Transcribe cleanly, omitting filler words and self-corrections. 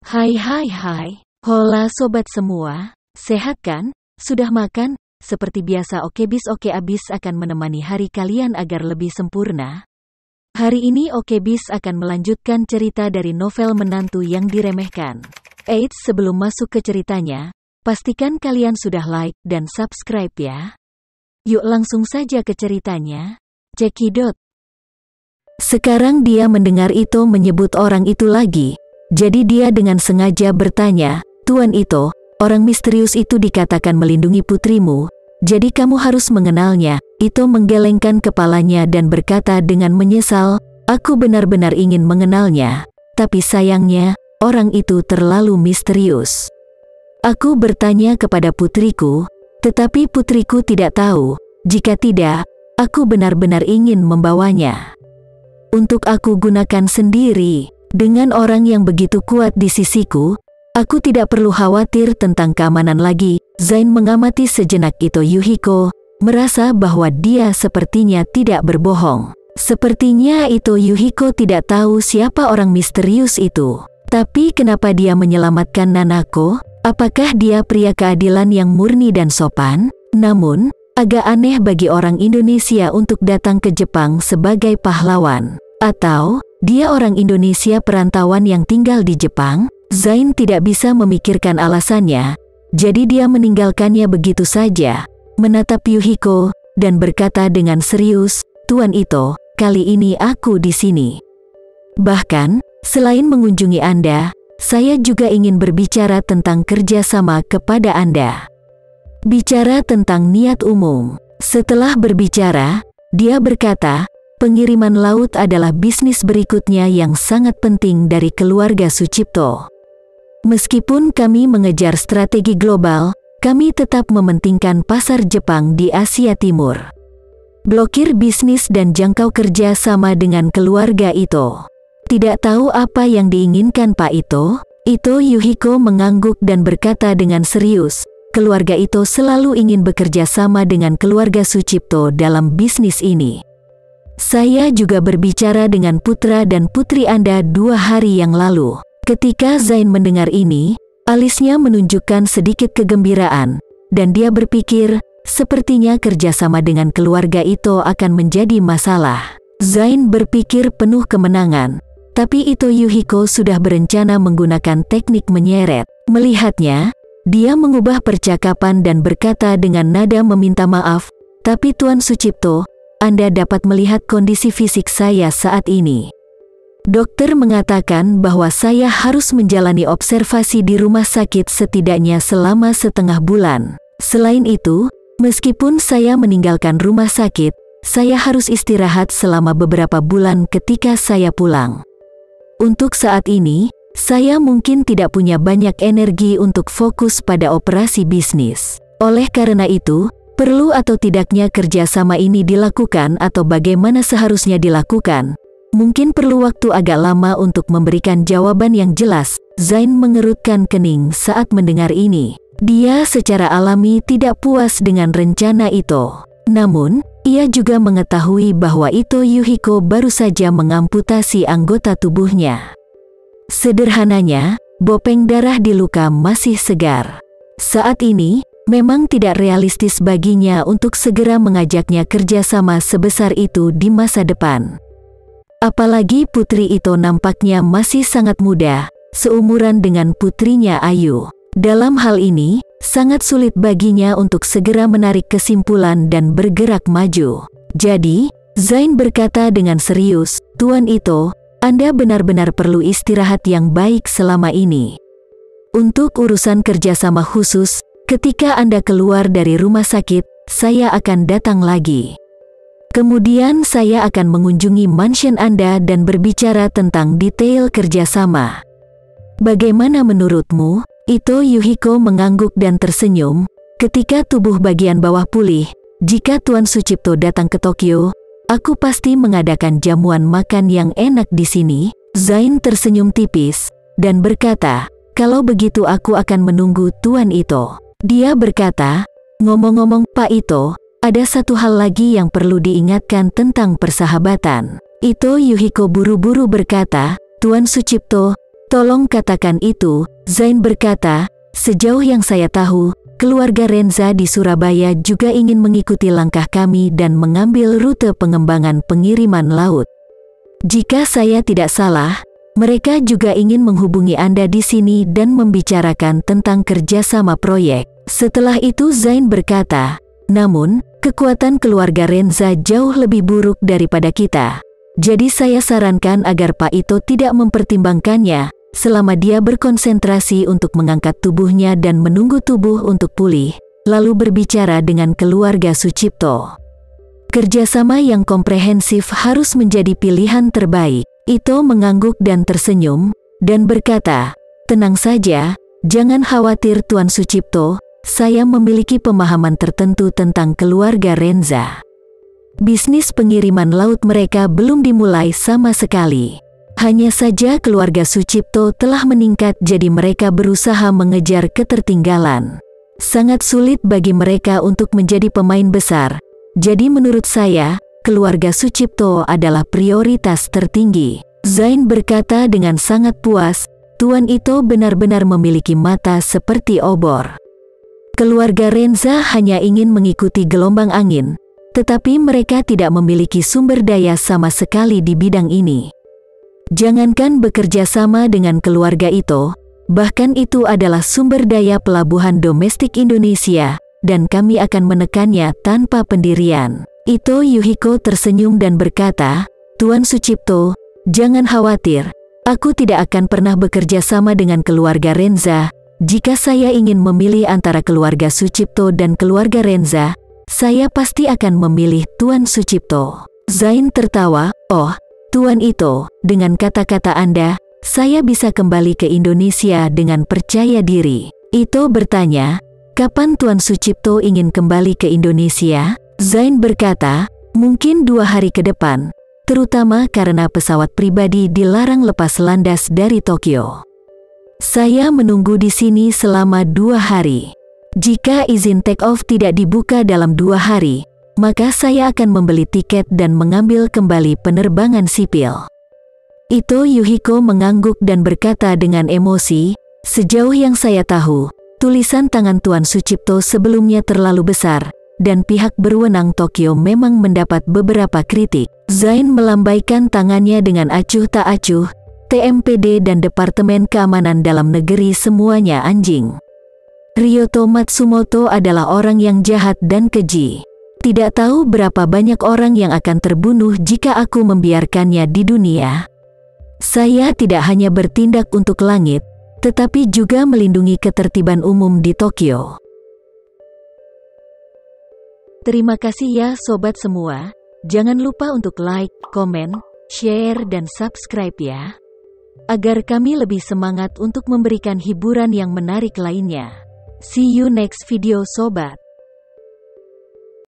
Hai. Hola sobat semua, sehat kan? Sudah makan? Seperti biasa Okebis Oke Abis akan menemani hari kalian agar lebih sempurna. Hari ini Okebis akan melanjutkan cerita dari novel Menantu yang Diremehkan. Eits, sebelum masuk ke ceritanya, pastikan kalian sudah like dan subscribe ya. Yuk langsung saja ke ceritanya. Cekidot. Sekarang dia mendengar Ito menyebut orang itu lagi. Jadi dia dengan sengaja bertanya, "Tuan Ito, orang misterius itu dikatakan melindungi putrimu, jadi kamu harus mengenalnya." Ito menggelengkan kepalanya dan berkata dengan menyesal, "Aku benar-benar ingin mengenalnya, tapi sayangnya, orang itu terlalu misterius. Aku bertanya kepada putriku, tetapi putriku tidak tahu. Jika tidak, aku benar-benar ingin membawanya untuk aku gunakan sendiri. Dengan orang yang begitu kuat di sisiku, aku tidak perlu khawatir tentang keamanan lagi." Zain mengamati sejenak Ito Yuhiko, merasa bahwa dia sepertinya tidak berbohong. Sepertinya Ito Yuhiko tidak tahu siapa orang misterius itu. Tapi kenapa dia menyelamatkan Nanako? Apakah dia pria keadilan yang murni dan sopan? Namun, agak aneh bagi orang Indonesia untuk datang ke Jepang sebagai pahlawan. Atau, dia orang Indonesia perantauan yang tinggal di Jepang? Zain tidak bisa memikirkan alasannya, jadi dia meninggalkannya begitu saja, menatap Yuhiko, dan berkata dengan serius, "Tuan Ito, kali ini aku di sini. Bahkan, selain mengunjungi Anda, saya juga ingin berbicara tentang kerjasama kepada Anda." Bicara tentang niat umum. Setelah berbicara, dia berkata, "Pengiriman laut adalah bisnis berikutnya yang sangat penting dari keluarga Sucipto. Meskipun kami mengejar strategi global, kami tetap mementingkan pasar Jepang di Asia Timur. Blokir bisnis dan jangkau kerja sama dengan keluarga Ito." Tidak tahu apa yang diinginkan Pak Ito? Ito Yuhiko mengangguk dan berkata dengan serius, "Keluarga Ito selalu ingin bekerja sama dengan keluarga Sucipto dalam bisnis ini. Saya juga berbicara dengan putra dan putri Anda 2 hari yang lalu." Ketika Zain mendengar ini, alisnya menunjukkan sedikit kegembiraan, dan dia berpikir, sepertinya kerjasama dengan keluarga Ito akan menjadi masalah. Zain berpikir penuh kemenangan, tapi Ito Yuhiko sudah berencana menggunakan teknik menyeret. Melihatnya, dia mengubah percakapan dan berkata dengan nada meminta maaf, "Tapi Tuan Sucipto, Anda dapat melihat kondisi fisik saya saat ini. Dokter mengatakan bahwa saya harus menjalani observasi di rumah sakit setidaknya selama setengah bulan. Selain itu, meskipun saya meninggalkan rumah sakit, saya harus istirahat selama beberapa bulan ketika saya pulang. Untuk saat ini, saya mungkin tidak punya banyak energi untuk fokus pada operasi bisnis. Oleh karena itu, perlu atau tidaknya kerjasama ini dilakukan atau bagaimana seharusnya dilakukan? Mungkin perlu waktu agak lama untuk memberikan jawaban yang jelas." Zain mengerutkan kening saat mendengar ini. Dia secara alami tidak puas dengan rencana Ito. Namun, ia juga mengetahui bahwa Ito Yuhiko baru saja mengamputasi anggota tubuhnya. Sederhananya, bopeng darah di luka masih segar. Saat ini, memang tidak realistis baginya untuk segera mengajaknya kerjasama sebesar itu di masa depan. Apalagi putri Ito nampaknya masih sangat muda, seumuran dengan putrinya Ayu. Dalam hal ini, sangat sulit baginya untuk segera menarik kesimpulan dan bergerak maju. Jadi, Zain berkata dengan serius, "Tuan Ito, Anda benar-benar perlu istirahat yang baik selama ini. Untuk urusan kerjasama khusus, ketika Anda keluar dari rumah sakit, saya akan datang lagi. Kemudian saya akan mengunjungi mansion Anda dan berbicara tentang detail kerjasama. Bagaimana menurutmu?" Ito Yuhiko mengangguk dan tersenyum. "Ketika tubuh bagian bawah pulih, jika Tuan Sucipto datang ke Tokyo, aku pasti mengadakan jamuan makan yang enak di sini." Zain tersenyum tipis, dan berkata, "Kalau begitu aku akan menunggu Tuan Ito." Dia berkata, "Ngomong-ngomong Pak Ito, ada satu hal lagi yang perlu diingatkan tentang persahabatan." Ito Yuhiko buru-buru berkata, "Tuan Sucipto, Tolong katakan itu, Zain berkata, sejauh yang saya tahu, keluarga Renza di Surabaya juga ingin mengikuti langkah kami dan mengambil rute pengembangan pengiriman laut. Jika saya tidak salah, mereka juga ingin menghubungi Anda di sini dan membicarakan tentang kerjasama proyek. Setelah itu Zain berkata, namun, kekuatan keluarga Renza jauh lebih buruk daripada kita. Jadi saya sarankan agar Pak Ito tidak mempertimbangkannya, selama dia berkonsentrasi untuk mengangkat tubuhnya dan menunggu tubuh untuk pulih, lalu berbicara dengan keluarga Sucipto. Kerjasama yang komprehensif harus menjadi pilihan terbaik. Ito mengangguk dan tersenyum, dan berkata, tenang saja, jangan khawatir Tuan Sucipto, saya memiliki pemahaman tertentu tentang keluarga Renza. Bisnis pengiriman laut mereka belum dimulai sama sekali. Hanya saja keluarga Sucipto telah meningkat jadi mereka berusaha mengejar ketertinggalan. Sangat sulit bagi mereka untuk menjadi pemain besar. Jadi menurut saya, keluarga Sucipto adalah prioritas tertinggi. Zain berkata dengan sangat puas, Tuan Ito benar-benar memiliki mata seperti obor. Keluarga Renza hanya ingin mengikuti gelombang angin, tetapi mereka tidak memiliki sumber daya sama sekali di bidang ini. Jangankan bekerja sama dengan keluarga Ito, bahkan itu adalah sumber daya pelabuhan domestik Indonesia, dan kami akan menekannya tanpa pendirian. Ito Yuhiko tersenyum dan berkata, Tuan Sucipto, jangan khawatir, aku tidak akan pernah bekerja sama dengan keluarga Renza. Jika saya ingin memilih antara keluarga Sucipto dan keluarga Renza, saya pasti akan memilih Tuan Sucipto. Zain tertawa, oh, Tuan Ito, dengan kata-kata Anda, saya bisa kembali ke Indonesia dengan percaya diri. Ito bertanya, kapan Tuan Sucipto ingin kembali ke Indonesia? Zain berkata, mungkin 2 hari ke depan, terutama karena pesawat pribadi dilarang lepas landas dari Tokyo. Saya menunggu di sini selama 2 hari. Jika izin take-off tidak dibuka dalam 2 hari, maka saya akan membeli tiket dan mengambil kembali penerbangan sipil. Ito Yuhiko mengangguk dan berkata dengan emosi, sejauh yang saya tahu, tulisan tangan Tuan Sucipto sebelumnya terlalu besar, dan pihak berwenang Tokyo memang mendapat beberapa kritik. Zain melambaikan tangannya dengan acuh tak acuh, TMPD dan Departemen Keamanan Dalam Negeri semuanya anjing. Ryoto Matsumoto adalah orang yang jahat dan keji. Tidak tahu berapa banyak orang yang akan terbunuh jika aku membiarkannya di dunia. Saya tidak hanya bertindak untuk langit, tetapi juga melindungi ketertiban umum di Tokyo. Terima kasih ya sobat semua. Jangan lupa untuk like, komen, share dan subscribe ya. Agar kami lebih semangat untuk memberikan hiburan yang menarik lainnya. See you next video sobat.